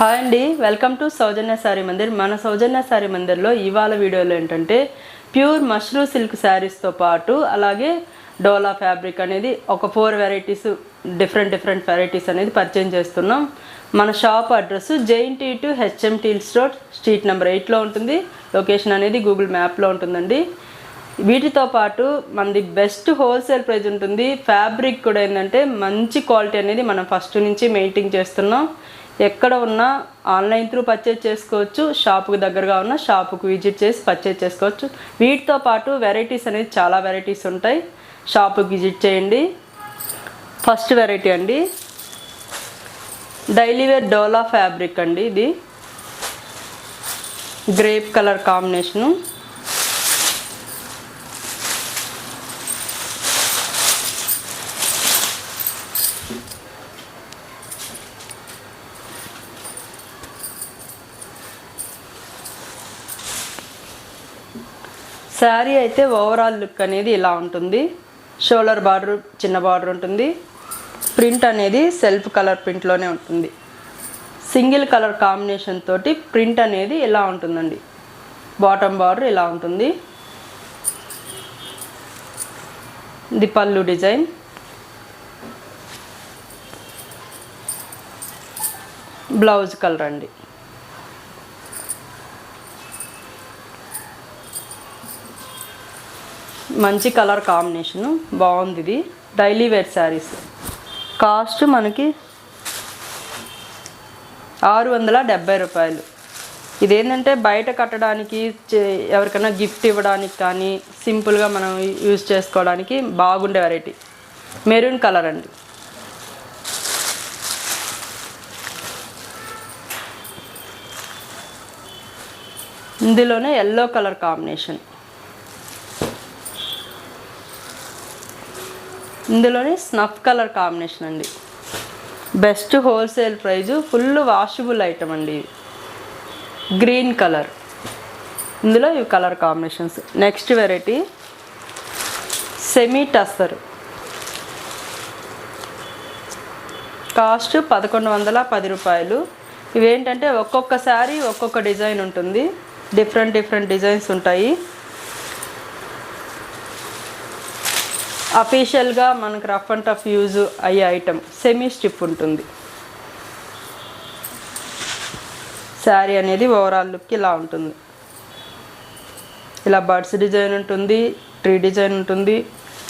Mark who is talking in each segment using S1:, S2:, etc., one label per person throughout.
S1: Hi అండి, welcome to సౌజన్య శారీ మందిర్. మన సౌజన్య శారీ మందిర్లో ఇవాళ వీడియోలో ఏంటంటే ప్యూర్ మష్రూ సిల్క్ శారీస్తో పాటు అలాగే డోలా ఫ్యాబ్రిక్ అనేది ఒక 4 వెరైటీస్ డిఫరెంట్ వెరైటీస్ అనేది పరిచయం చేస్తున్నాం. మన shop address JNT to HMT road, street number 8లో ఉంటుంది. లొకేషన్ అనేది గూగుల్ మ్యాప్లో ఉంటుందండి. వీటితో పాటు మనది బెస్ట్ హోల్సేల్ ప్రైస్ ఉంటుంది. ఫ్యాబ్రిక్ కూడా ఏంటంటే మంచి క్వాలిటీ అనేది మనం ఫస్ట్ నుంచి మెయింటైన్ చేస్తున్నాం. ఎక్కడ ఉన్నా ఆన్లైన్ త్రూ పర్చేజ్ చేసుకోవచ్చు, షాపుకి దగ్గరగా ఉన్న షాపుకు విజిట్ చేసి పర్చేజ్ చేసుకోవచ్చు. వీటితో పాటు వెరైటీస్ అనేది చాలా వెరైటీస్ ఉంటాయి. షాపుకి విజిట్ చేయండి. ఫస్ట్ వెరైటీ అండి, డైలీ వేర్ డోలా ఫ్యాబ్రిక్ అండి. ఇది గ్రేప్ కలర్ కాంబినేషను. శారీ అయితే ఓవరాల్ లుక్ అనేది ఇలా ఉంటుంది. షోల్డర్ బార్డర్ చిన్న బార్డర్ ఉంటుంది. ప్రింట్ అనేది సెల్ఫ్ కలర్ ప్రింట్లోనే ఉంటుంది. సింగిల్ కలర్ కాంబినేషన్ తోటి ప్రింట్ అనేది ఇలా ఉంటుందండి. బాటమ్ బార్డర్ ఇలా ఉంటుంది. ఇది పళ్ళు డిజైన్. బ్లౌజ్ కలర్ అండి. మంచి కలర్ కాంబినేషను, బాగుంది. ఇది డైలీ వేర్ శారీస్. కాస్ట్ మనకి 670 రూపాయలు. ఇదేంటంటే బయట కట్టడానికి, ఎవరికైనా గిఫ్ట్ ఇవ్వడానికి కానీ సింపుల్గా మనం యూజ్ చేసుకోవడానికి బాగుండే వెరైటీ. మెరూన్ కలర్ అండి. ఇందులోనే ఎల్లో కలర్ కాంబినేషన్. ఇందులోనే స్నఫ్ కలర్ కాంబినేషన్ అండి. Best wholesale price, full washable item అండి. Green colour. ఇందులో ఇవి colour combinations. Next variety semi tussar. Cost 1110 రూపాయలు. ఇవేంటంటే ఒక్కొక్క శారీ ఒక్కొక్క డిజైన్ ఉంటుంది. డిఫరెంట్ డిజైన్స్ ఉంటాయి. అఫీషియల్గా మనకు రఫ్ అండ్ టఫ్ యూజ్ అయ్యే ఐటమ్. సెమీ స్టిప్ ఉంటుంది. శారీ అనేది ఓవరాల్ లుక్ ఇలా ఉంటుంది. ఇలా బర్డ్స్ డిజైన్ ఉంటుంది, ట్రీ డిజైన్ ఉంటుంది.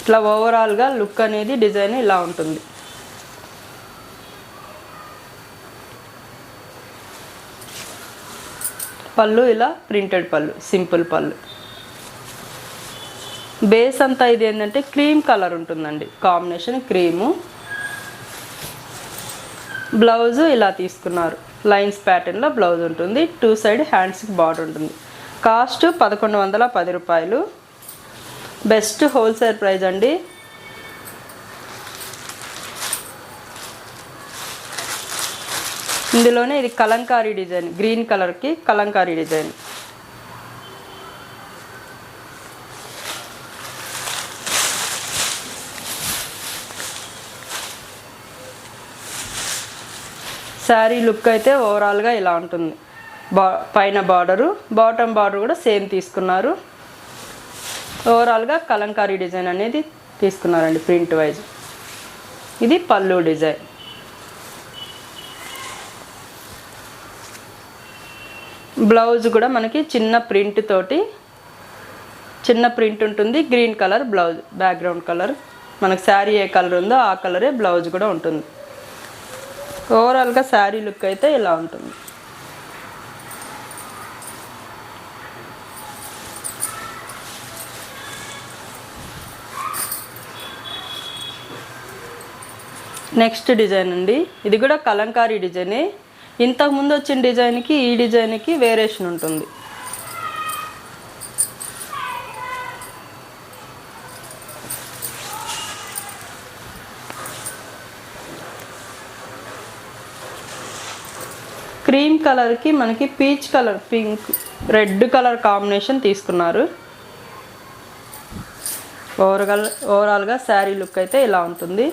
S1: ఇట్లా ఓవరాల్గా లుక్ అనేది డిజైన్ ఇలా ఉంటుంది. పళ్ళు ఇలా ప్రింటెడ్ పళ్ళు, సింపుల్ పళ్ళు. బేస్ అంతా ఇది ఏంటంటే క్రీమ్ కలర్ ఉంటుందండి. Combination cream. బ్లౌజు ఇలా తీసుకున్నారు. లైన్స్ ప్యాటర్న్లో బ్లౌజ్ ఉంటుంది. 2 సైడ్ హ్యాండ్స్కి బార్డర్ ఉంటుంది. కాస్ట్ 1110 రూపాయలు. బెస్ట్ హోల్సేల్ ప్రైస్ అండి. ఇందులోనే ఇది కలంకారీ డిజైన్. గ్రీన్ కలర్కి కలంకారీ డిజైన్. శారీ లుక్ అయితే ఓవరాల్గా ఇలా ఉంటుంది. పైన బార్డరు, బాటమ్ బార్డర్ కూడా సేమ్ తీసుకున్నారు. ఓవరాల్గా కలంకారీ డిజైన్ అనేది తీసుకున్నారండి ప్రింట్ వైజ్. ఇది పళ్ళు డిజైన్. బ్లౌజ్ కూడా మనకి చిన్న ప్రింట్ తోటి, చిన్న ప్రింట్ ఉంటుంది. Green colour blouse, background colour. మనకు శారీ ఏ కలర్ ఉందో ఆ కలరే బ్లౌజ్ కూడా ఉంటుంది. ఓవరాల్గా శారీ లుక్ అయితే ఇలా ఉంటుంది. నెక్స్ట్ డిజైన్ అండి. ఇది కూడా కలంకారీ డిజైనే. ఇంతకుముందు వచ్చిన డిజైన్కి ఈ డిజైన్కి వేరియేషన్ ఉంటుంది. క్రీమ్ కలర్కి మనకి peach colour, pink, red colour combination తీసుకున్నారు. ఓవరాల్గా శారీ లుక్ అయితే ఇలా ఉంటుంది.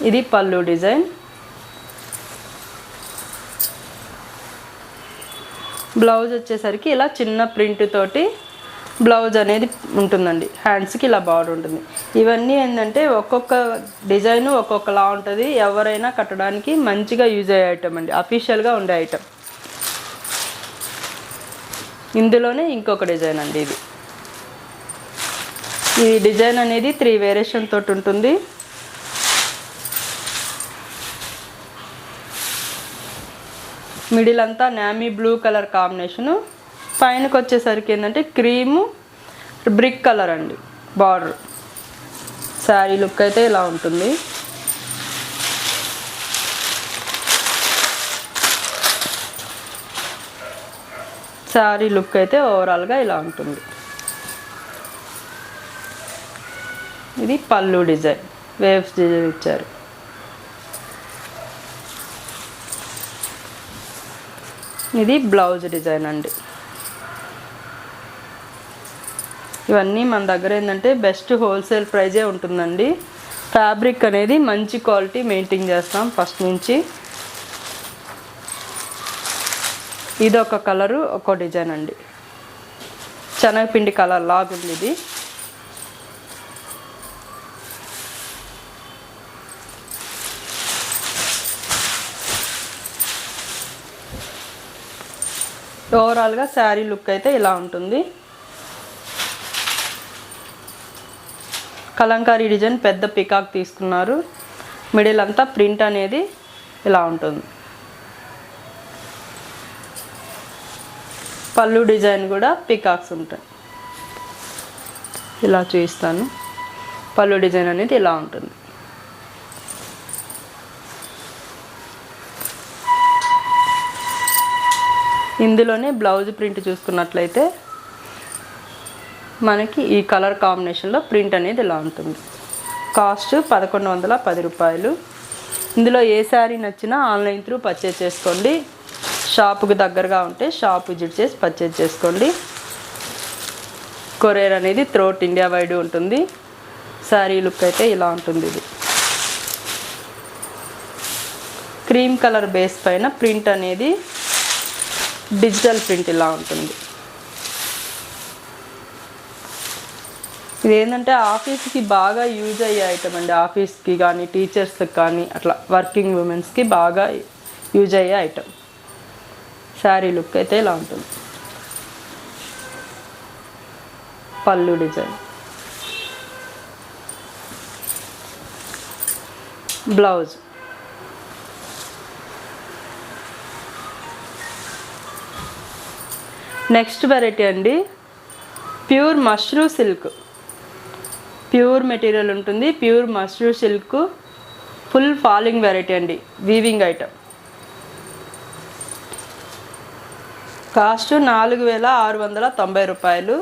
S1: ఇది పళ్ళు డిజైన్. బ్లౌజ్ వచ్చేసరికి ఇలా చిన్న ప్రింట్ తోటి బ్లౌజ్ అనేది ఉంటుందండి. హ్యాండ్స్కి ఇలా బార్డర్ ఉంటుంది. ఇవన్నీ ఏంటంటే ఒక్కొక్క డిజైన్ ఒక్కొక్కలా ఉంటుంది. ఎవరైనా కట్టడానికి మంచిగా యూజ్ అయ్యే ఐటమ్ అండి, అఫీషియల్గా ఉండే ఐటమ్. ఇందులోనే ఇంకొక డిజైన్ అండి ఇది. ఈ డిజైన్ అనేది 3 వేరియేషన్ తోటి ఉంటుంది. మిడిల్ అంతా నామీ బ్లూ కలర్ కాంబినేషను. పైనకి వచ్చేసరికి ఏంటంటే క్రీము బ్రిక్ కలర్ అండి బార్డర్. శారీ లుక్ అయితే ఇలా ఉంటుంది. శారీ లుక్ అయితే ఓవరాల్గా ఇలా ఉంటుంది. ఇది పళ్ళు డిజైన్, వేవ్స్ డిజైన్ ఇచ్చారు. ఇది బ్లౌజ్ డిజైన్ అండి. ఇవన్నీ మన దగ్గర ఏంటంటే బెస్ట్ హోల్సేల్ ప్రైజే ఉంటుందండి. ఫ్యాబ్రిక్ అనేది మంచి క్వాలిటీ మెయింటైన్ చేస్తాం ఫస్ట్ నుంచి. ఇది ఒక కలరు, ఒక డిజైన్ అండి. శనగపిండి కలర్ లాగుంది ఇది. ఓవరాల్గా శారీ లుక్ అయితే ఇలా ఉంటుంది. కలంకారీ డిజైన్ పెద్ద పికాక్ తీసుకున్నారు. మిడిల్ అంతా ప్రింట్ అనేది ఇలా ఉంటుంది. పళ్ళు డిజైన్ కూడా పికాక్స్ ఉంటాయి. ఇలా చూపిస్తాను. పళ్ళు డిజైన్ అనేది ఇలా ఉంటుంది. ఇందులోనే బ్లౌజ్ ప్రింట్ చూసుకున్నట్లయితే మనకి ఈ కలర్ కాంబినేషన్లో ప్రింట్ అనేది ఇలా ఉంటుంది. కాస్ట్ 1110 రూపాయలు. ఇందులో ఏ శారీ నచ్చినా ఆన్లైన్ త్రూ పర్చేజ్ చేసుకోండి. షాపుకి దగ్గరగా ఉంటే షాప్ విజిట్ చేసి పర్చేజ్ చేసుకోండి. కొరియర్ అనేది త్రూఅవుట్ ఇండియా వైడ్ ఉంటుంది. శారీ లుక్ అయితే ఇలా ఉంటుంది. ఇది క్రీమ్ కలర్ బేస్ పైన ప్రింట్ అనేది డిజిటల్ ప్రింట్ ఇలా ఉంటుంది. ఇది ఏంటంటే ఆఫీస్కి బాగా యూజ్ అయ్యే ఐటమ్ అండి. ఆఫీస్కి కానీ టీచర్స్కి కానీ అట్లా వర్కింగ్ ఉమెన్స్కి బాగా యూజ్ అయ్యే ఐటమ్. శారీ లుక్ అయితే ఇలా ఉంటుంది. Pallu design, blouse. Next variety అండి pure mashru silk. Pure material ఉంటుంది. Pure mashru silk full falling variety అండి, వీవింగ్ ఐటమ్. కాస్ట్ 4690 రూపాయలు.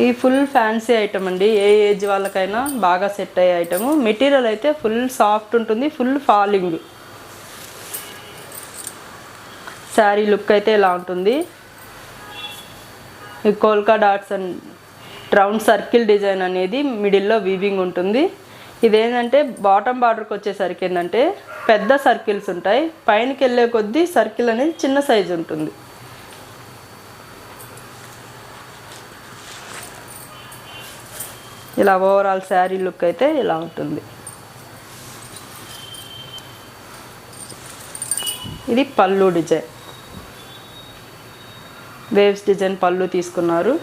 S1: ఈ ఫుల్ ఫ్యాన్సీ ఐటమ్ అండి. ఏ ఏజ్ వాళ్ళకైనా బాగా సెట్ అయ్యే ఐటము. మెటీరియల్ అయితే ఫుల్ సాఫ్ట్ ఉంటుంది, ఫుల్ ఫాలింగ్. శారీ లుక్ అయితే ఇలా ఉంటుంది. ఈ కోల్కా dots and round circle design అనేది మిడిల్లో వీవింగ్ ఉంటుంది. ఇదేంటంటే బాటమ్ బార్డర్కి వచ్చేసరికి ఏంటంటే పెద్ద సర్కిల్స్ ఉంటాయి. పైనకి వెళ్ళే కొద్దీ సర్కిల్ అనేది చిన్న సైజు ఉంటుంది. ఇలా ఓవరాల్ శారీ లుక్ అయితే ఇలా ఉంటుంది. ఇది పళ్ళు డిజైన్, వేవ్స్ డిజైన్ పళ్ళు తీసుకున్నారు.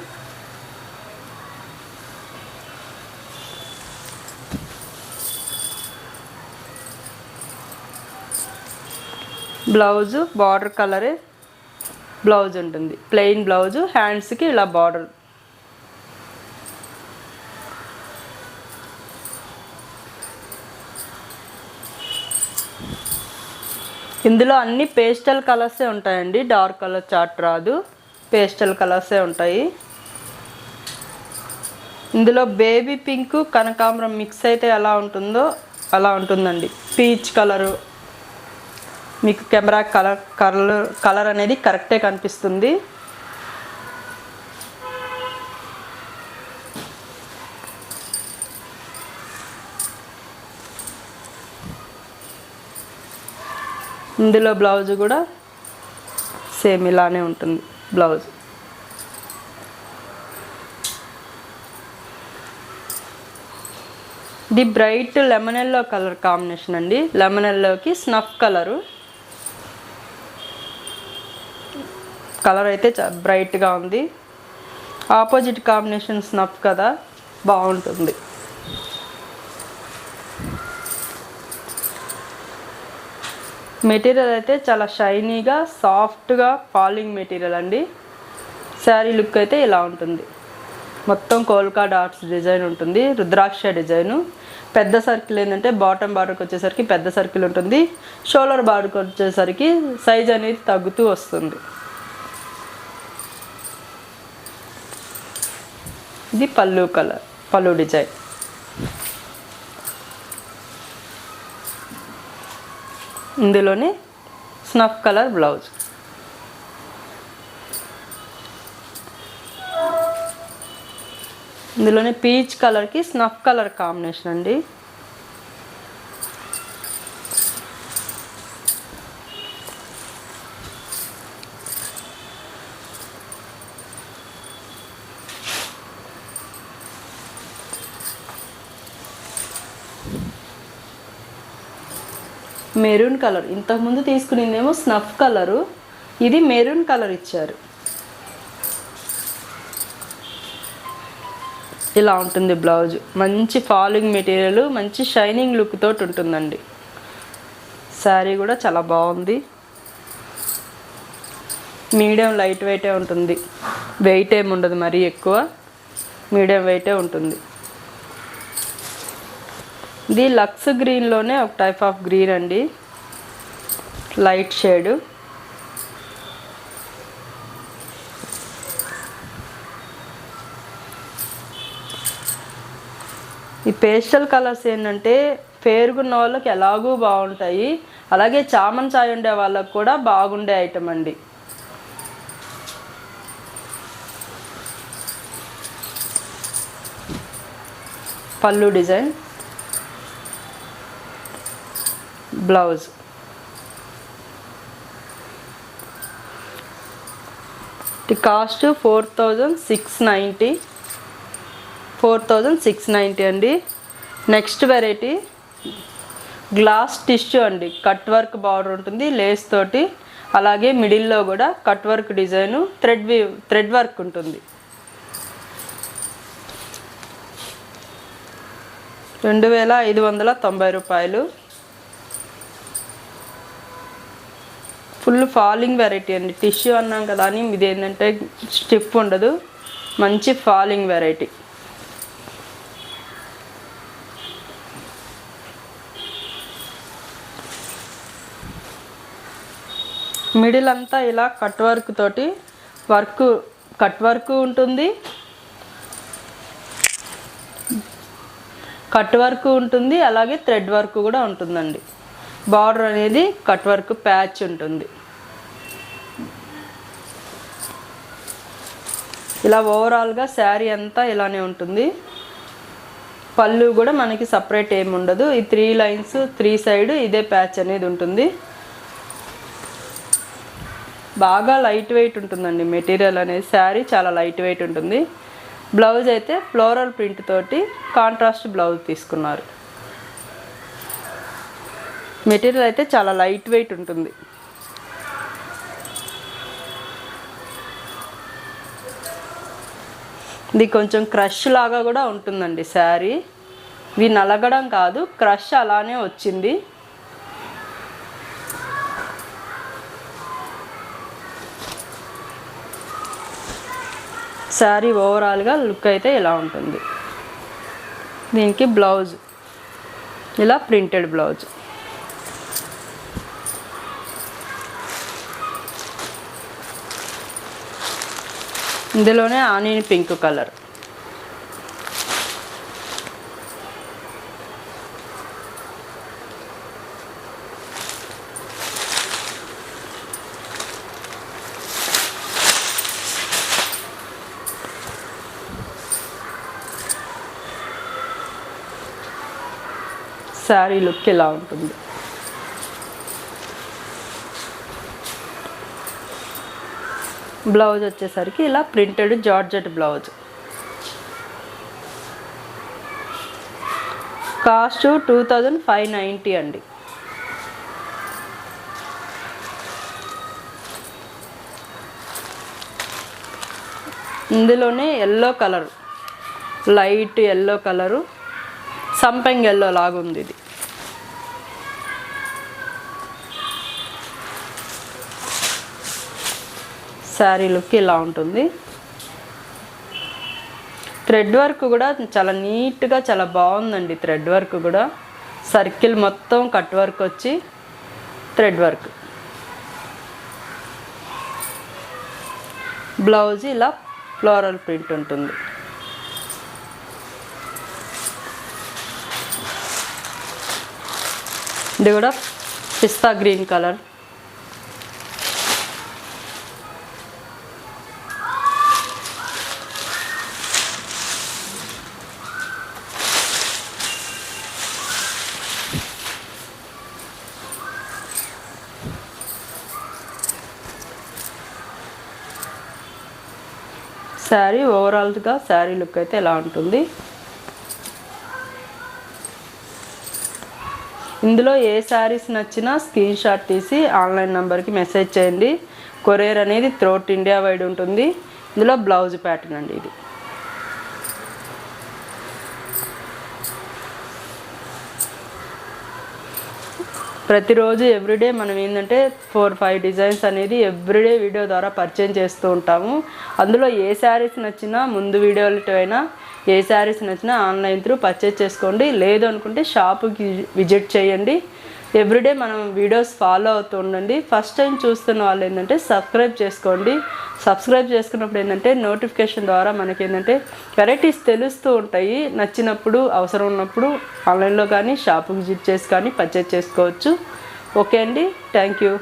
S1: బ్లౌజు బార్డర్ కలరే బ్లౌజ్ ఉంటుంది. ప్లెయిన్ బ్లౌజు, హ్యాండ్స్కి ఇలా బార్డర్. ఇందులో అన్ని పేస్టల్ కలర్సే ఉంటాయండి. డార్క్ కలర్ చార్ట్ రాదు, పేస్టల్ కలర్సే ఉంటాయి. ఇందులో బేబీ పింక్ కనకాంబరం మిక్స్ అయితే ఎలా ఉంటుందో అలా ఉంటుందండి. పీచ్ కలరు మీకు కెమెరా కలర్ అనేది కరెక్టే కనిపిస్తుంది. ఇందులో బ్లౌజ్ కూడా సేమ్ ఇలానే ఉంటుంది బ్లౌజ్. ఇది bright lemon yellow colour combination అండి. లెమన్ ఎల్లోకి స్నఫ్ కలరు. కలర్ అయితే బ్రైట్గా ఉంది. ఆపోజిట్ కాంబినేషన్ స్నఫ్ కదా, బాగుంటుంది. మెటీరియల్ అయితే చాలా షైనీగా సాఫ్ట్గా ఫాలింగ్ మెటీరియల్ అండి. శారీ లుక్ అయితే ఇలా ఉంటుంది. మొత్తం కోల్కా డాట్స్ డిజైన్ ఉంటుంది, రుద్రాక్ష డిజైను. పెద్ద సర్కిల్ ఏంటంటే బాటమ్ బార్డర్కి వచ్చేసరికి పెద్ద సర్కిల్ ఉంటుంది, షోల్డర్ బార్డర్కి వచ్చేసరికి సైజ్ అనేది తగ్గుతూ వస్తుంది. ఇది పళ్ళు కలర్, పళ్ళు డిజైన్. ఇందులోనే స్నఫ్ కలర్ బ్లౌజ్. ఇందులోనే పీచ్ కలర్కి స్నఫ్ కలర్ కాంబినేషన్ అండి. మెరూన్ కలర్, ఇంతకుముందు తీసుకునేదేమో స్నఫ్ కలరు, ఇది మెరూన్ కలర్ ఇచ్చారు. ఇలా ఉంటుంది బ్లౌజ్. మంచి ఫాలింగ్ మెటీరియల్, మంచి షైనింగ్ లుక్ తోటి ఉంటుందండి. శారీ కూడా చాలా బాగుంది. మీడియం లైట్ వెయిటే ఉంటుంది, వెయిట్ ఏమి ఉండదు మరీ ఎక్కువ, మీడియం వెయిటే ఉంటుంది. ఇది లక్స్ గ్రీన్లోనే ఒక టైప్ ఆఫ్ గ్రీన్ అండి, లైట్ షేడు. ఈ పేస్టల్ కలర్స్ ఏంటంటే పేరుగున్న వాళ్ళకి ఎలాగూ బాగుంటాయి, అలాగే చామన్ చాయ్ ఉండే వాళ్ళకు కూడా బాగుండే ఐటమ్ అండి. పళ్ళు డిజైన్, బ్లౌజ్. ఇది కాస్ట్ 4690 అండి. నెక్స్ట్ వెరైటీ గ్లాస్ టిష్యూ అండి. కట్ వర్క్ బార్డర్ ఉంటుంది లేస్ తోటి, అలాగే మిడిల్లో కూడా cut work design, thread work ఉంటుంది. 2590 రూపాయలు. ఫుల్ ఫాలింగ్ వెరైటీ అండి. టిష్యూ అన్నాం కదా అని ఇది ఏంటంటే స్టిఫ్ ఉండదు, మంచి ఫాలింగ్ వెరైటీ. మిడిల్ అంతా ఇలా కట్ వర్క్ తోటి కట్ వర్క్ ఉంటుంది, అలాగే థ్రెడ్ వర్క్ కూడా ఉంటుందండి. బార్డర్ అనేది కట్ వర్క్ ప్యాచ్ ఉంటుంది. ఇలా ఓవరాల్గా శారీ అంతా ఇలానే ఉంటుంది. పళ్ళు కూడా మనకి సపరేట్ ఏమి ఉండదు. ఈ 3 లైన్స్ 3 సైడ్ ఇదే ప్యాచ్ అనేది ఉంటుంది. బాగా లైట్ వెయిట్ ఉంటుందండి మెటీరియల్ అనేది. శారీ చాలా లైట్ వెయిట్ ఉంటుంది. బ్లౌజ్ అయితే ఫ్లోరల్ ప్రింట్ తోటి కాంట్రాస్ట్ బ్లౌజ్ తీసుకున్నారు. మెటీరియల్ అయితే చాలా లైట్ వెయిట్ ఉంటుంది. ఇది కొంచెం క్రష్ లాగా కూడా ఉంటుందండి శారీ. ఇది నలగడం కాదు, క్రష్ అలానే వచ్చింది. శారీ ఓవరాల్గా లుక్ అయితే ఇలా ఉంటుంది. దీనికి బ్లౌజ్ ఇలా ప్రింటెడ్ బ్లౌజ్. ఇందులోనే onion pink colour. Sari look ఇలా ఉంటుంది. బ్లౌజ్ వచ్చేసరికి ఇలా ప్రింటెడ్ జార్జెట్ బ్లౌజ్. కాస్ట్ 2590 అండి. ఇందులోనే yellow colour, light yellow colour, సంపెంగ్ ఎల్లో లాగా ఉంది ఇది. శారీ లుక్ ఇలా ఉంటుంది. థ్రెడ్ వర్క్ కూడా చాలా నీట్గా చాలా బాగుందండి. థ్రెడ్ వర్క్ కూడా సర్కిల్ మొత్తం కట్ వర్క్ వచ్చి థ్రెడ్ వర్క్. బ్లౌజ్ ఇలా ఫ్లోరల్ ప్రింట్ ఉంటుంది. ఇది కూడా పిస్తా గ్రీన్ కలర్. శారీ ఓవరాల్గా శారీ లుక్ అయితే ఎలా ఉంటుంది. ఇందులో ఏ శారీస్ నచ్చినా స్క్రీన్ షాట్ తీసి ఆన్లైన్ నెంబర్కి మెసేజ్ చేయండి. కొరియర్ అనేది త్రూఅవుట్ ఇండియా వైడ్ ఉంటుంది. ఇందులో బ్లౌజ్ ప్యాటర్న్ అండి ఇది. ప్రతిరోజు ఎవ్రీడే మనం ఏంటంటే 4-5 డిజైన్స్ అనేది ఎవ్రీడే వీడియో ద్వారా పరిచయం చేస్తూ ఉంటాము. అందులో ఏ శారీస్ నచ్చినా ముందు వీడియోలతో అయినా ఏ శారీస్ నచ్చినా ఆన్లైన్ త్రూ పర్చేజ్ చేసుకోండి. లేదు అనుకుంటే షాపుకి విజిట్ చేయండి. ఎవ్రీడే మనం వీడియోస్ ఫాలో అవుతూ ఉండండి. ఫస్ట్ టైం చూస్తున్న వాళ్ళు ఏంటంటే సబ్స్క్రైబ్ చేసుకోండి. సబ్స్క్రైబ్ చేసుకున్నప్పుడు ఏంటంటే నోటిఫికేషన్ ద్వారా మనకి ఏంటంటే వెరైటీస్ తెలుస్తూ ఉంటాయి. నచ్చినప్పుడు అవసరం ఉన్నప్పుడు ఆన్లైన్లో కానీ షాపుకి విజిట్ చేసి కానీ పర్చేజ్ చేసుకోవచ్చు. ఓకే అండి, థ్యాంక్ యూ.